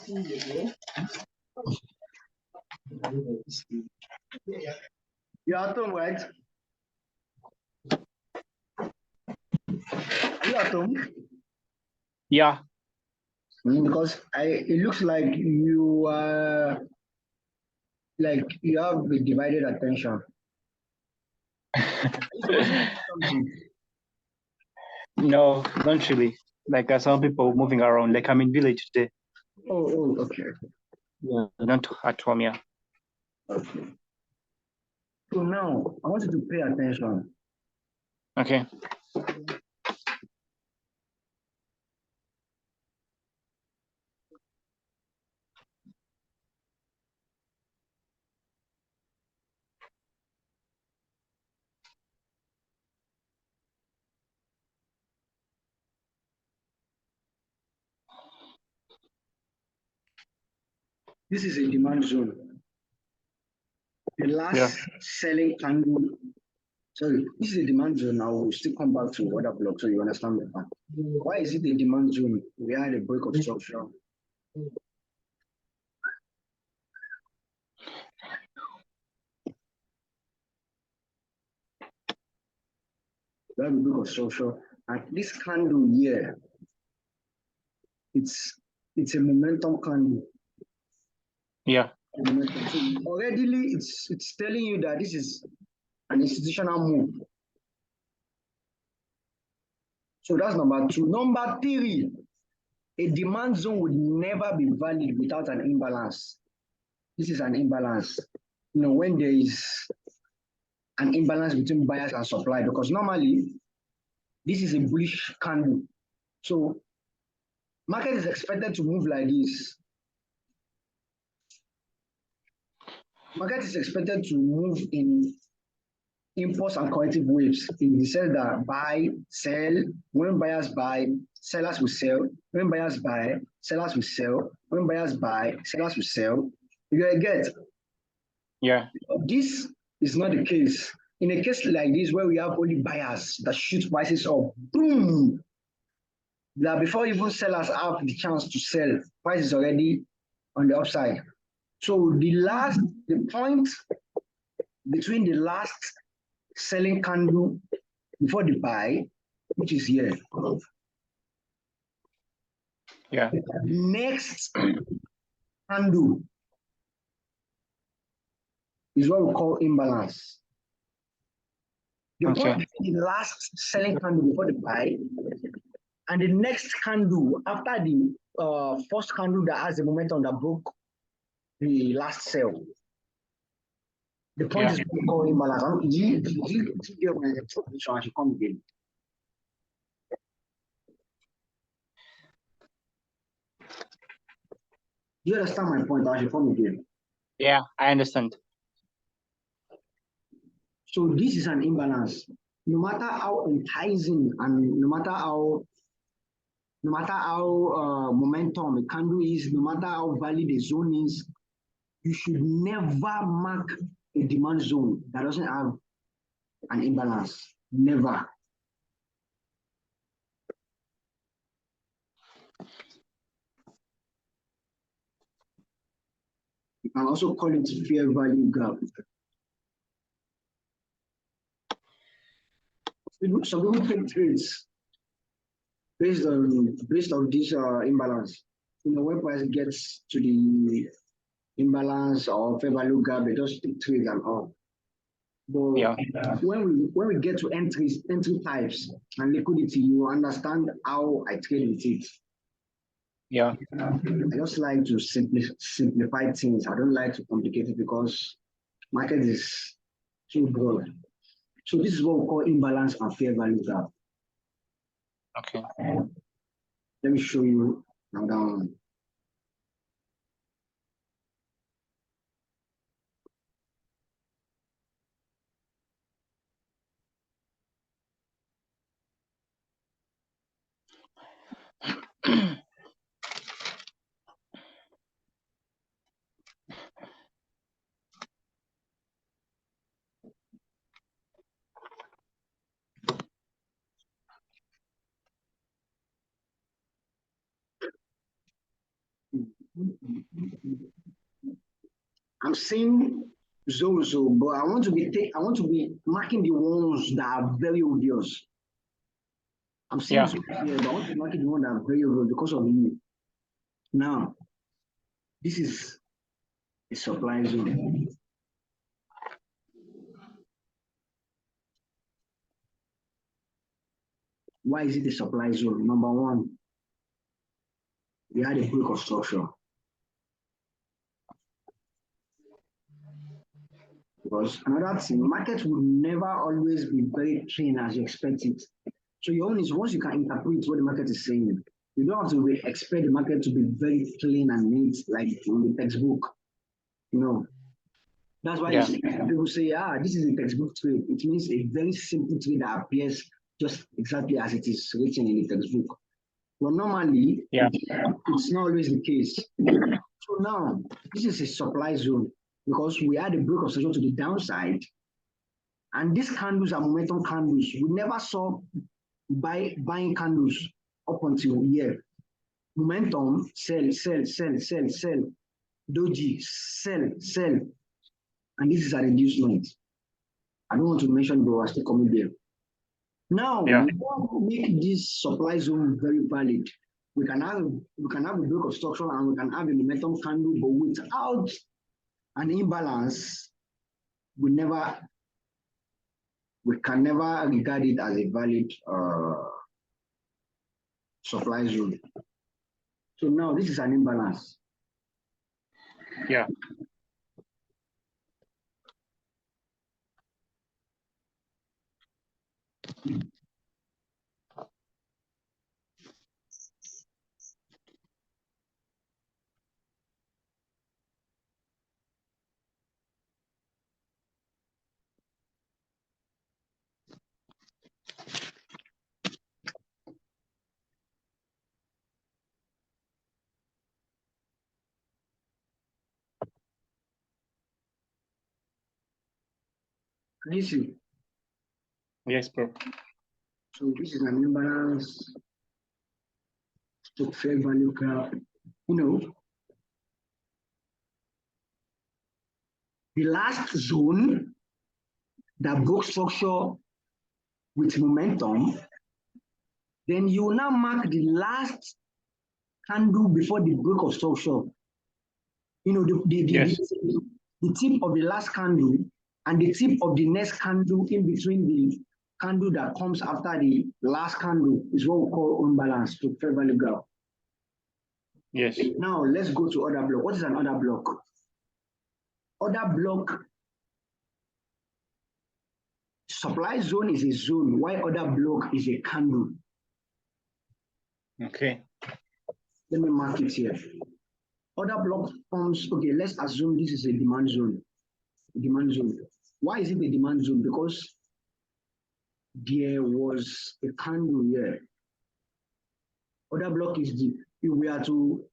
You are at home, right? Are you at home? Yeah. Because it looks like you are like you have a divided attention. No, not really. Like some people moving around. Like I'm in village today. Oh, okay. Yeah, not at home. Yeah. Okay. So now I want you to pay attention. Okay. This is a demand zone. The last selling candle. Sorry, this is a demand zone. I will still come back to other blocks so you understand better. Why is it a demand zone? We had a break of structure. We have a break of structure. And this candle here, it's a momentum candle. Yeah. So already it's telling you that this is an institutional move. So that's number two. Number three, a demand zone would never be valid without an imbalance. This is an imbalance. When there is an imbalance between buyers and supply, because normally this is a bullish candle. So market is expected to move like this. Market is expected to move in impulse and corrective waves in the sense that buy, sell. When buyers buy, sellers will sell. When buyers buy, sellers will sell. When buyers buy, sellers will sell. You get? Yeah. This is not the case. In a case like this, where we have only buyers that shoot prices up, boom, that before even sellers have the chance to sell, price is already on the upside. So the point between the last selling candle before the buy, which is here. Yeah. The next candle is what we call imbalance. The point between the last selling candle before the buy and the next candle after the first candle that has the momentum that broke the last sell. The point is what we call imbalance. I should come again. Do you understand my point? I should come again. Yeah, I understand. So this is an imbalance. No matter how enticing and no matter how momentum the candle is, no matter how valid the zone is, you should never mark a demand zone that doesn't have an imbalance. Never. You can also call it fair value gap. Some people take trades based on this imbalance. When price gets to the imbalance or fair value gap, they just take trades and all. But when we get to entry types and liquidity, you understand how I trade with it. Yeah. I just like to simplify things. I don't like to complicate it because market is too broad. So this is what we call imbalance and fair value gap. Okay. Let me show you another one. I'm saying zones, so, but I want to be marking the ones that are very obvious. I'm saying zones here, but I want to mark the ones that are very obvious because of you. Now, this is a supply zone. Why is it a supply zone? Number one, we had a break of structure. Because another thing, market will never always be very clean as you expect it. So your own is once you can interpret what the market is saying, you don't have to expect the market to be very clean and neat like in the textbook. That's why people say, this is a textbook trade. It means a very simple trade that appears just exactly as it is written in the textbook. But normally, it's not always the case. So now, this is a supply zone because we had a break of structure to the downside. And these candles are momentum candles. We never saw buying candles up until here. Momentum, sell, sell, sell, sell, sell. Doji, sell, sell. And this is a reducement. I don't want to mention, but we're still coming there. Now, we want to make this supply zone very valid. We can have a break of structure and we can have a momentum candle, but without an imbalance, we can never regard it as a valid supply zone. So now this is an imbalance. Yeah. Can you see? Yes, bro. So this is an imbalance to fair value graph. The last zone that broke structure with momentum, then you will now mark the last candle before the break of structure. The tip of the last candle and the tip of the next candle in between the candle that comes after the last candle is what we call imbalance to fair value graph. Yes. Now let's go to other block. What is an other block? Other block, supply zone is a zone, while other block is a candle. Okay. Let me mark it here. Other block forms, okay, let's assume this is a demand zone. Demand zone. Why is it a demand zone? Because there was a candle here. Other block is the, if we are to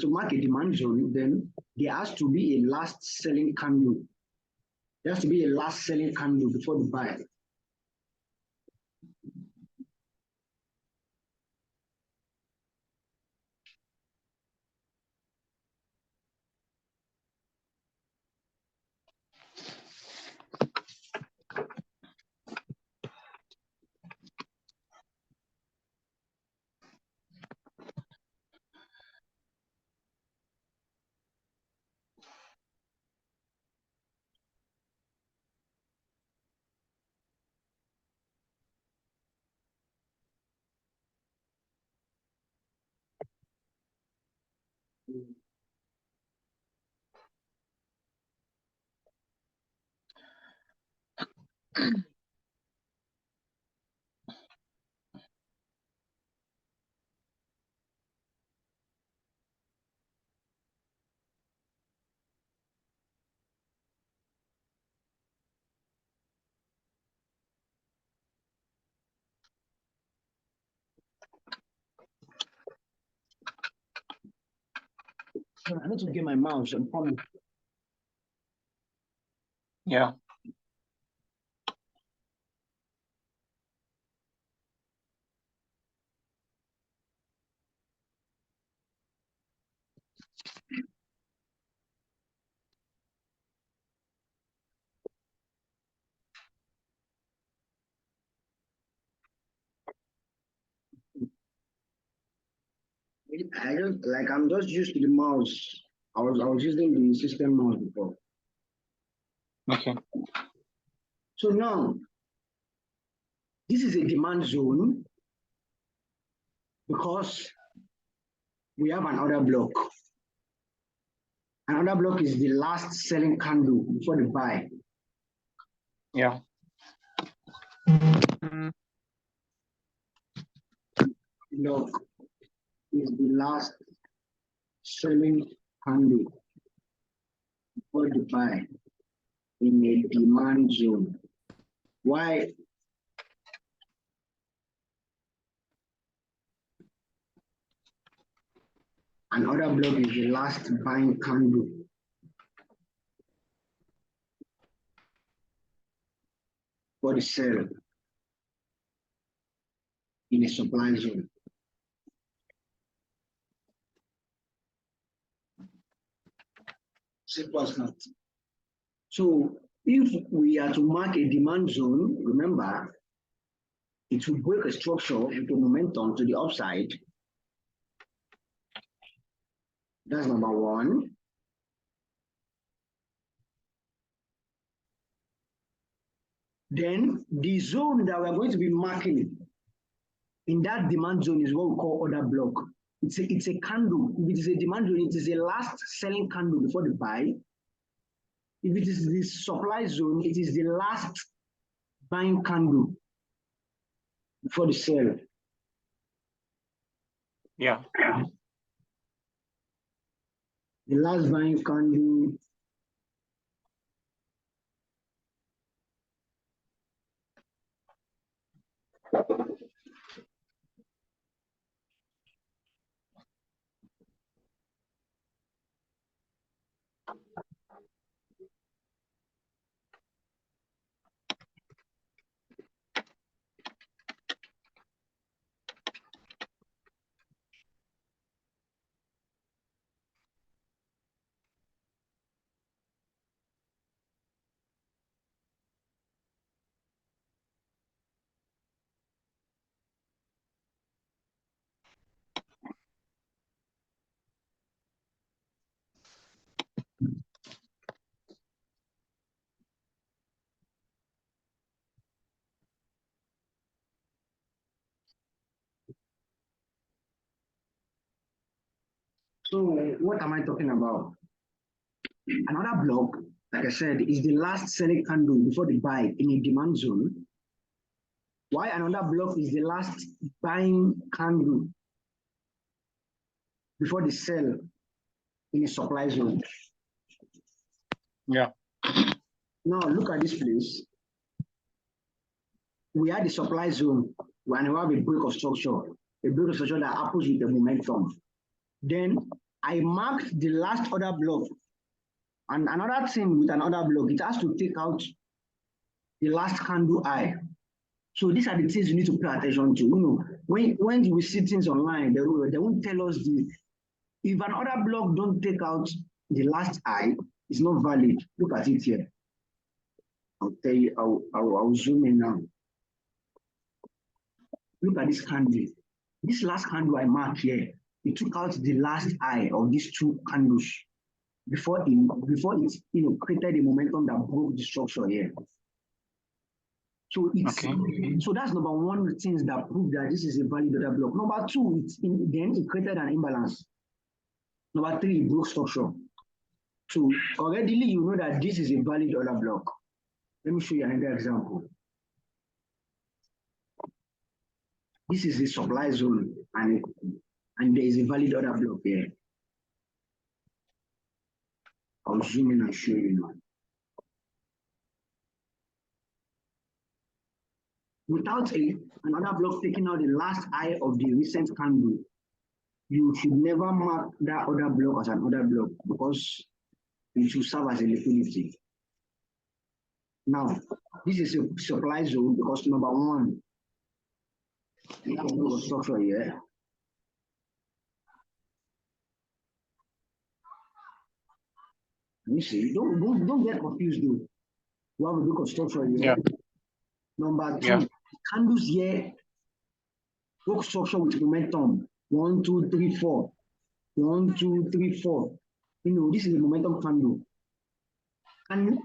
mark a demand zone, then there has to be a last selling candle. There has to be a last selling candle before the buy. I need to get my mouse. I'm coming. Yeah. I don't like. I'm just used to the mouse. I was using the system mouse before. Okay. So now, this is a demand zone because we have another block. Another block is the last selling candle before the buy. Yeah. Block is the last selling candle before the buy in a demand zone. Why? Another block is the last buying candle for the sell in a supply zone. Simple as that. So if we are to mark a demand zone, remember, it will break a structure with momentum to the upside. That's number one. Then the zone that we're going to be marking in that demand zone is what we call order block. It's a candle. If it is a demand zone, it is a last selling candle before the buy. If it is the supply zone, it is the last buying candle before the sell. Yeah. The last buying candle So what am I talking about? Another block, like I said, is the last selling candle before the buy in a demand zone. Why another block is the last buying candle before the sell in a supply zone. Yeah. Now look at this place. We had the supply zone when we have a break of structure that happens with the momentum. Then I marked the last other block. And another thing with another block, it has to take out the last candle high. So these are the things you need to pay attention to. You know, when we see things online, they won't tell us if another block don't take out the last high, it's not valid. Look at it here. I'll tell you, I'll zoom in now. Look at this candle. This last candle I marked here, it took out the last high of these two candles before it created a momentum that broke the structure here. So so that's number one things that prove that this is a valid order block. Number two, then it created an imbalance. Number three, it broke structure. So already you know that this is a valid order block. Let me show you another example. This is the supply zone, and there is a valid order block here. I'll zoom in and show you now. Without another block taking out the last high of the recent candle, you should never mark that other block as an order block because it should serve as a liquidity. Now, this is a supply zone because number one, you have a structure here. You see, don't get confused though. You have a block of structure here. Yeah. Number two, candles here, block structure with momentum. 1, 2, 3, 4. 1, 2, 3, 4. This is the momentum candle. And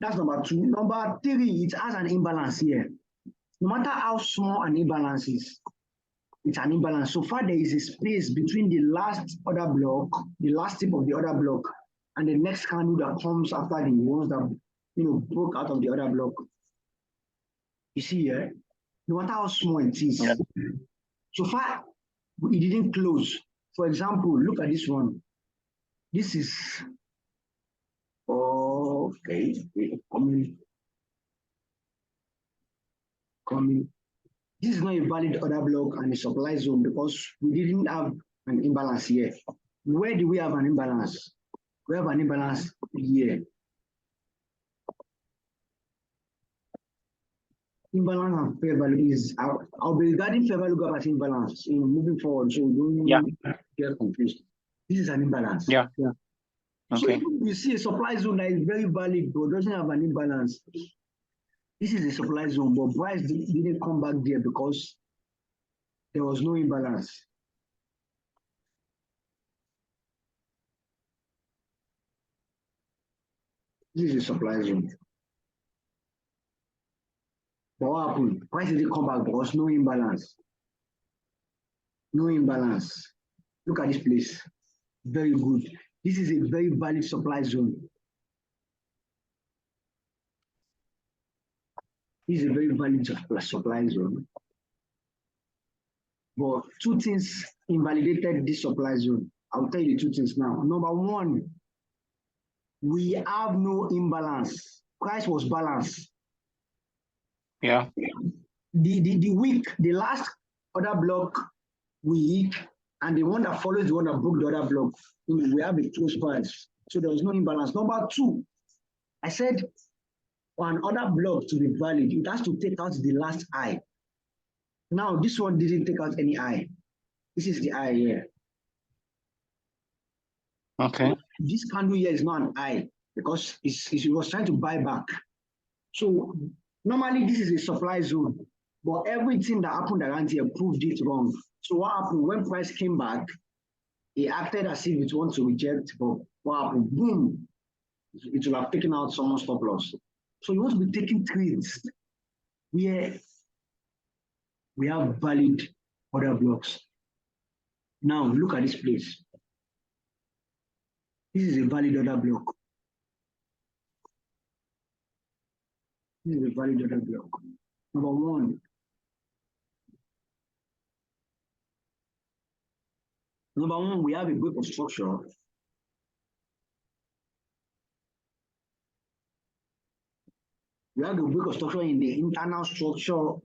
that's number 2. Number 3, it has an imbalance here. No matter how small an imbalance is, it's an imbalance. So far, there is a space between the last order block, the last tip of the order block, and the next candle that comes after the ones that broke out of the order block. You see here, no matter how small it is, so far it didn't close. For example, look at this one. This is okay. Coming. This is not a valid order block and a supply zone because we didn't have an imbalance here. Where do we have an imbalance? We have an imbalance here. Imbalance and fair value is, I'll be regarding fair value gap as imbalance moving forward, so don't get confused. This is an imbalance. Yeah. Okay. So you see a supply zone that is very valid but doesn't have an imbalance. This is a supply zone, but price didn't come back there because there was no imbalance. This is a supply zone. But what happened? Price didn't come back because no imbalance. No imbalance. Look at this place. Very good. This is a very valid supply zone. This is a very valid supply zone. But 2 things invalidated this supply zone. I'll tell you the 2 things now. Number 1, we have no imbalance. Price was balanced. Yeah. The week, the last order block week, and the one that follows the one that broke the other block, we have a close price. So there was no imbalance. Number 2, I said for an order block to be valid, it has to take out the last high. Now, this one didn't take out any high. This is the high here. Okay. This candle here is not an high because it was trying to buy back. So normally this is a supply zone, but everything that happened around here proved it wrong. So what happened when price came back? It acted as if it wants to reject, but what happened? Boom! It will have taken out someone's stop loss. So you want to be taking trades where we have valid order blocks. Now look at this place. This is a valid order block. This is a valid order block. Number 1. Number 1, we have a break of structure. We have a break of structure in the internal structure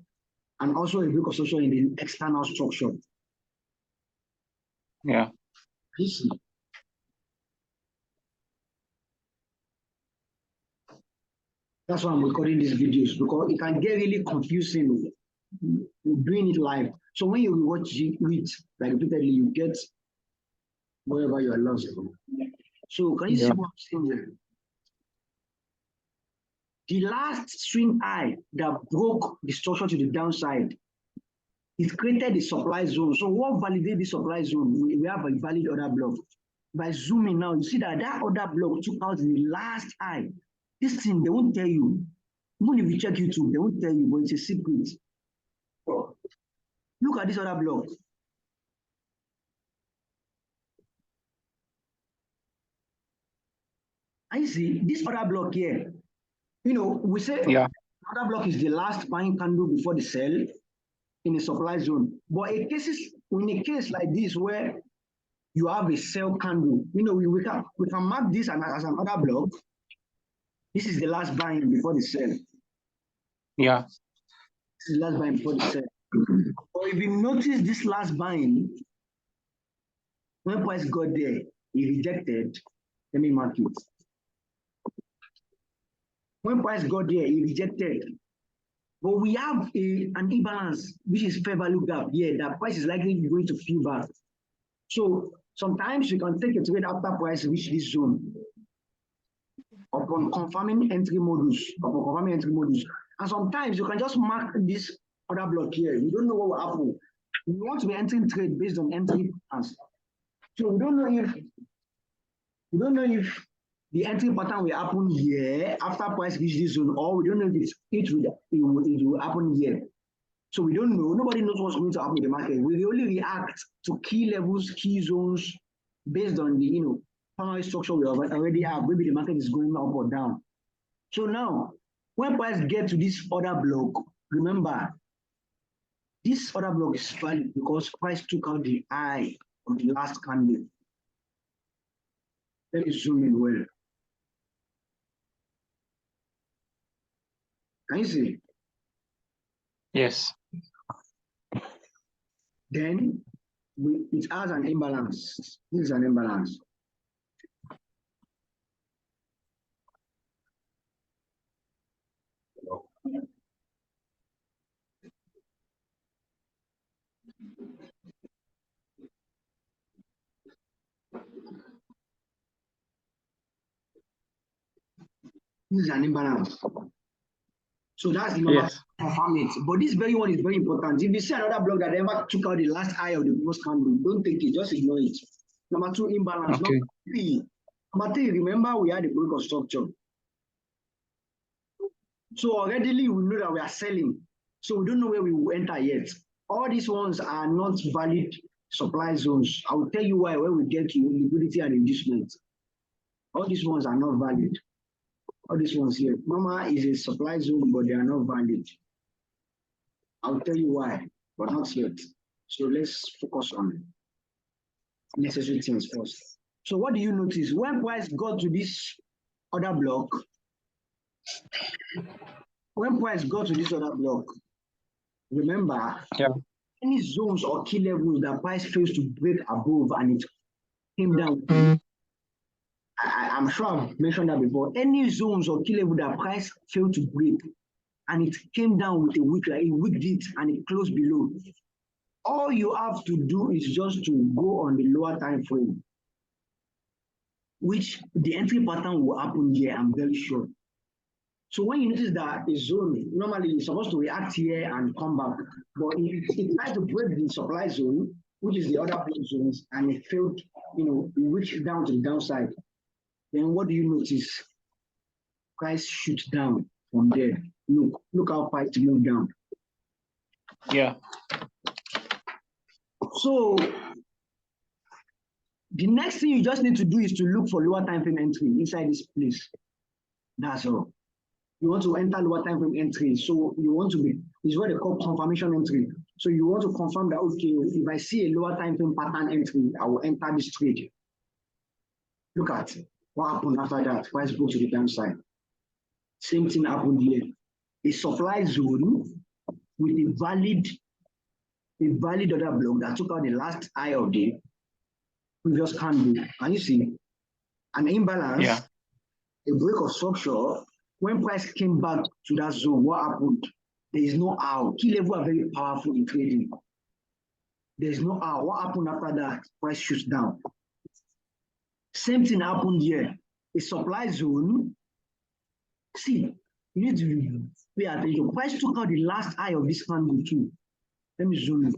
and also a break of structure in the external structure. Yeah. That's why I'm recording these videos, because it can get really confusing doing it live. So when you watch it, like repeatedly, you get wherever you are lost. So can you see what I'm saying here? The last swing high that broke the structure to the downside, it created a supply zone. So what validates the supply zone? We have a valid order block. By zooming now, you see that order block took out the last high. This thing, they won't tell you. Even if you check YouTube, they won't tell you, but it's a secret. Look at this order block. And you see, this order block here, we say order block is the last buying candle before the sell in a supply zone. But in a case like this where you have a sell candle, we can mark this as an order block. This is the last buying before the sell. Yeah. This is the last buying before the sell. But if you notice this last buying, when price got there, he rejected. Let me mark it. When price got there, he rejected. But we have an imbalance, which is fair value gap here, that price is likely going to fill back. So sometimes you can take a trade after price reach this zone upon confirming entry modus, And sometimes you can just mark this order block here. You don't know what will happen. We want to be entering trade based on entry patterns. So we don't know if the entry pattern will happen here after price reach this zone, or we don't know if it will happen here. So we don't know. Nobody knows what's going to happen in the market. We only react to key levels, key zones, based on the primary structure we already have. Maybe the market is going up or down. So now, when price get to this other block, remember, this other block is valid because price took out the high of the last candle. Let me zoom in well. Can you see? Yes. Then it has an imbalance. This is an imbalance. This is an imbalance. So that's the number Yes. confirm it. But this very one is very important. If you see another block that never took out the last high of the previous candle, don't take it, just ignore it. Number two, imbalance. Okay. Number three, remember we had a break of structure. So already we know that we are selling. So we don't know where we will enter yet. All these ones are not valid supply zones. I will tell you why when we get to liquidity and inducement. All these ones are not valid. All these ones here. Normal is a supply zone, but they are not valid. I'll tell you why, but not yet. So let's focus on necessary things first. So what do you notice? When price got to this other block, remember, any zones or key levels that price fails to break above and it came down. I'm sure I've mentioned that before. Any zones or key level that price failed to break and it came down with a wick, like it wicked it and it closed below. All you have to do is just to go on the lower time frame, which the entry pattern will happen here, I'm very sure. So when you notice that a zone, normally it's supposed to react here and come back, but it tries to break the supply zone, which is the other zones, and it failed, it reached down to the downside. Then what do you notice? Price shoots down from there. Look how price moved down. Yeah. So the next thing you just need to do is to look for lower time frame entry inside this place. That's all. You want to enter lower time frame entry. So you want to is what they call confirmation entry. So you want to confirm that, okay, if I see a lower time frame pattern entry, I will enter this trade. Look at what happened after that. Price goes to the downside. Same thing happened here. A supply zone with a valid other block that took out the last high of the previous candle. Can you see? An imbalance, a break of structure. When price came back to that zone, what happened? There is no how. Key level are very powerful in trading. There is no how. What happened after that? Price shoots down. Same thing happened here. A supply zone. See, you need to pay attention. Price took out the last high of this candle too. Let me zoom in.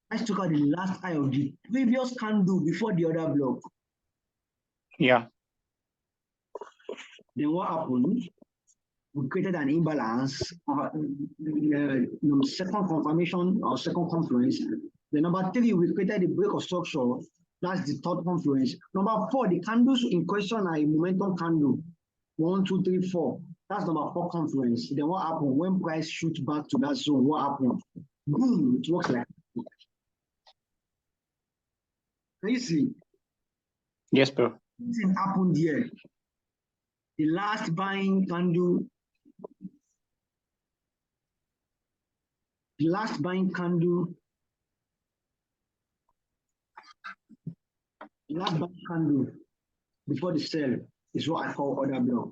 Price took out the last high of the previous candle before the other block. Yeah. Then what happened? We created an imbalance, second confirmation or second confluence. The number three, we created a break of structure. That's the third confluence. Number four, the candles in question are a momentum candle. 1, 2, 3, 4. That's number four confluence. Then what happened? When price shoots back to that zone, what happened? Boom, it works like that. Can you see? Yes, bro. Something happened here. The last buying candle, before the sell is what I call order block.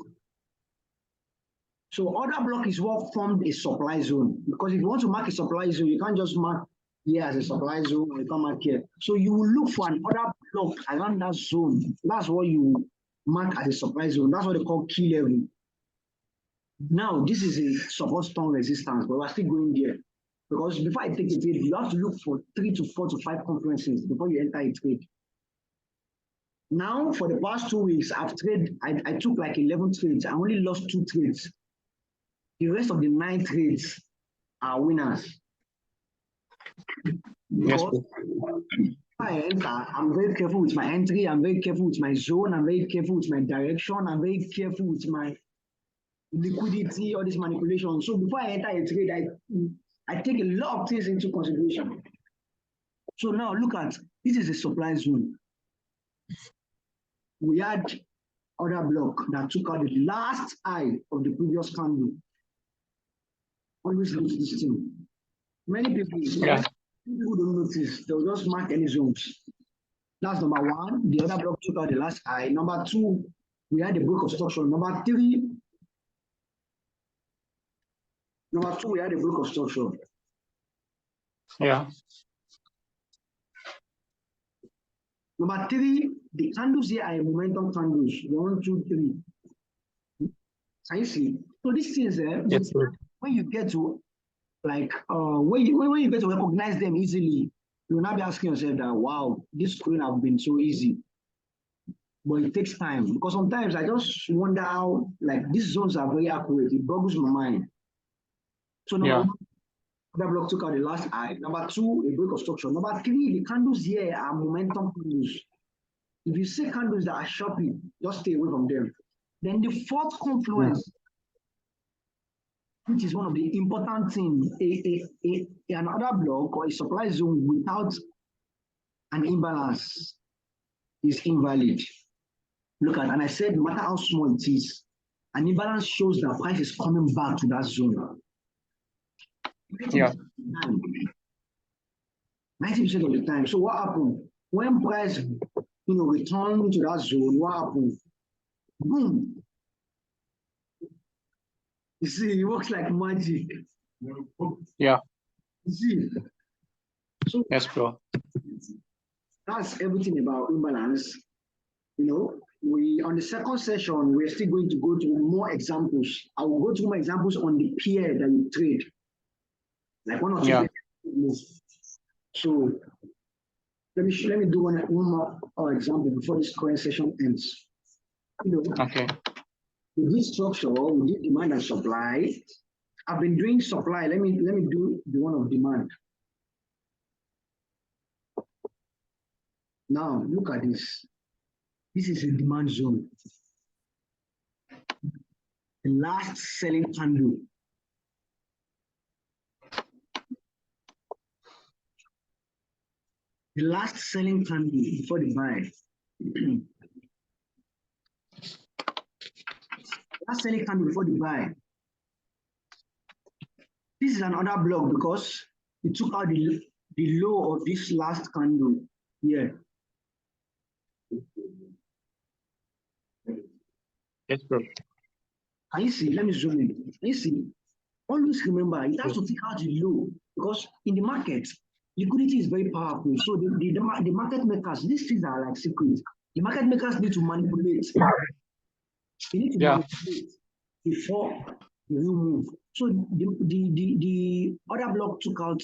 So order block is what formed a supply zone. Because if you want to mark a supply zone, you can't just mark here as a supply zone or you can't mark here. So you will look for an order block around that zone. That's what you mark as a supply zone. That's what they call key level. Now, this is a support strong resistance, but we're still going there. Because before I take a trade, you have to look for 3 to 4 to 5 conferences before you enter a trade. Now, for the past 2 weeks, I took like 11 trades. I only lost 2 trades. The rest of the 9 trades are winners. Yes, Because I enter, I'm very careful with my entry, I'm very careful with my zone, I'm very careful with my direction, I'm very careful with my liquidity, all this manipulation. So before I enter a trade, I take a lot of things into consideration. So now look at, this is a supply zone. We had other block that took out the last high of the previous candle. Always notice this thing. Many people don't notice, they'll just mark any zones. That's number one. The other block took out the last high. Number two, we had the break of structure. Number three, we had the break of structure. Yeah. Number three, the candles here are momentum candles. 1, 2, 3. Can you see? So these things Yes, when you get to like when you get to recognize them easily, you'll not be asking yourself that wow, this couldn't have been so easy. But it takes time because sometimes I just wonder how like these zones are very accurate. It boggles my mind. So number one, the block took out the last high. Number two, a break of structure. Number three, the candles here are momentum candles. If you see candles that are shopping, just stay away from them. Then the fourth confluence, which is one of the important things, another block or a supply zone without an imbalance is invalid. Look at, and I said, no matter how small it is, an imbalance shows that price is coming back to that zone. Yeah. 90% of the time. So what happened? When price, return to that zone, what happened? Boom. You see, it works like magic. Yeah. You see. So yes, bro. That's everything about imbalance. We on the second session, we're still going to go through more examples. I will go through more examples on the pair that you trade. Like one or two. So let me do one more example before this current session ends. Okay. With this structure, we did demand and supply. I've been doing supply. Let me do the one of demand. Now look at this. This is a demand zone. The last selling candle. The last selling candle before the buy. Last selling candle before the buy. This is another block because it took out the low of this last candle here. Yes, bro. Can you see? Let me zoom in. Can you see? Always remember, it has to take out the low because in the market, liquidity is very powerful. So the market makers, these things are like secrets. The market makers need to manipulate. They need to manipulate before the real move. So the other block took out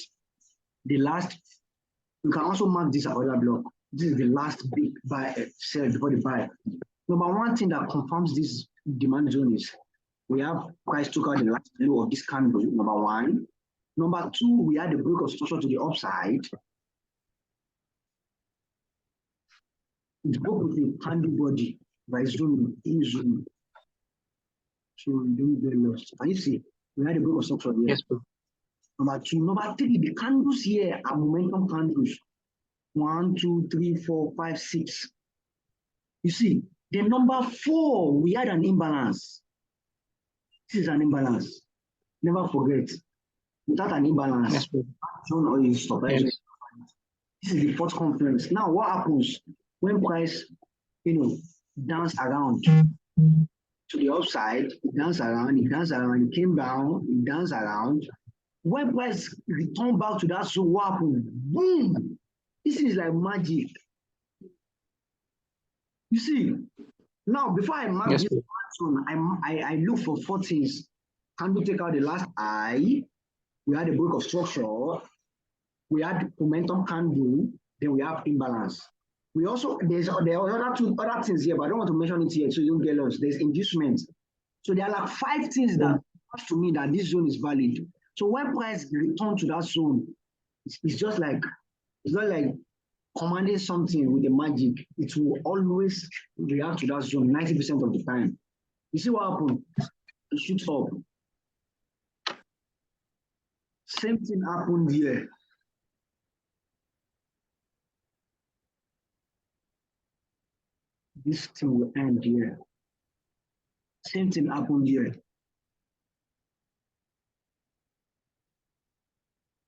the last. You can also mark this other block. This is the last big buy sell before the buy. Number one thing that confirms this demand zone is we have price took out the last low of this candle, number one. Number two, we had the break of structure to the upside. It broke with the candle body by zooming, in zoom. So we don't get lost. Can you see? We had a break of structure here. Yes, bro. Number two. Number three, the candles here are momentum candles. 1, 2, 3, 4, 5, 6. You see, the number 4, we had an imbalance. This is an imbalance. Never forget. Without an imbalance, yes, or is surprising. Yes. This is the fourth confluence. Now, what happens when price, dance around to the upside? It dance around, it came down, it dance around. When price return back to that zone, what happened? Boom! This is like magic. You see, now before I mark this zone, I look for 4 things. candle take out the last eye, we had a break of structure, we had momentum candle, then we have imbalance. We also, there are other things here, but I don't want to mention it here so you don't get lost. There's inducement. So there are like 5 things that to me that this zone is valid. So when price return to that zone, it's just like, it's not like commanding something with the magic. It will always react to that zone 90% of the time. You see what happened? It shoots up. Same thing happened here. This thing will end here. Same thing happened here.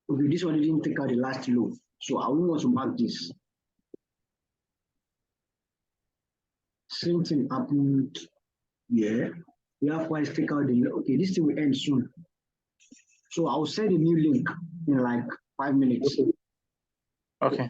Okay, this one didn't take out the last low. So I won't want to mark this. Same thing happened here. We have price take out the, okay, this thing will end soon. So I'll send a new link in like 5 minutes. Okay.